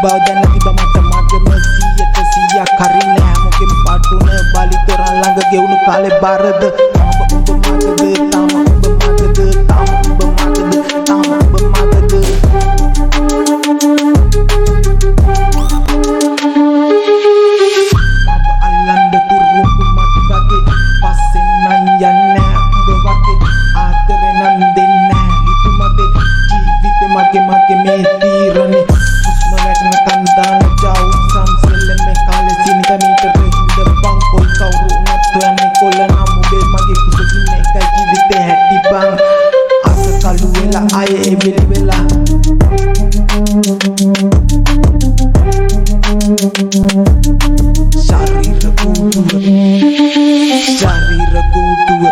බව දැන තිබ මට මගම 100% හරි නෑ මොකෙන් පාටුන බලි තොරන් ළඟ ගෙවුණු කාලේ බාරද ඔබ මගද තාම ඔබ මගද තාම ඔබ මගද තාම ඔබ මගද අල්ලන්න තුරුඹු මට වගේ පස්සෙන් නම් යන්නේ ඔබ වගේ ආදරේ නම් දෙන්නේ නෑ හිතු මගේ ජීවිතේ මගේ මේ තීරණේ හුස්ම වැටෙන කන්දාන ජව් සම්සෙල්ල මේ කාලේ සීමිත මීටර හිඳ බං කොයි කවුරු උනත් යන්නේ කොල්ල නම් උඹේ මගේ කුසකින් එකයි ජීවිතේ හැටි බං අස කළු වෙලා ආයේ එවිලි වෙලා ශරීර කූඩුව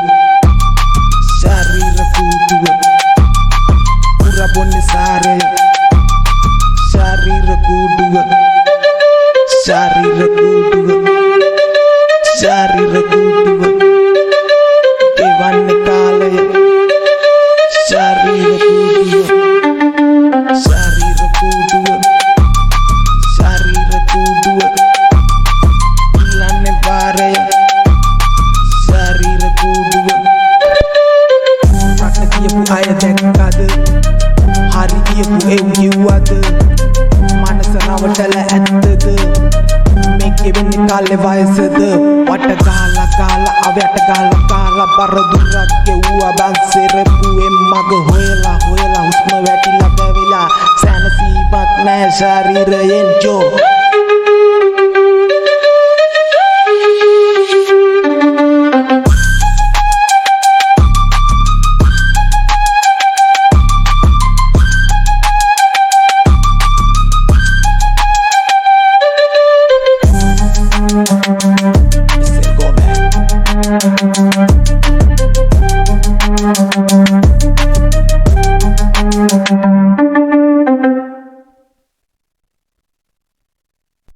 පුරා බොන්නේ සාරය ශරීර කූඩුව දෙවන්නේ කාලය ශරීර කූඩුව ඉල්ලන්නේ වාරය ශරීර කූඩුව රට කියපු අය දැක්කද හරි කියපු එව් කිව්වද මනස රවටල ඇත්තද මේකේ වෙන්නේ කාලේ වයසද වට ගාලා අවයට ගාලා බර දුරක් ගෙව්වා බං සෙරපුවෙන් මග හොයලා හුස්ම වැටිලා ගවිලා සැනසීමක් නෑ ශරීරයෙන් ජෝ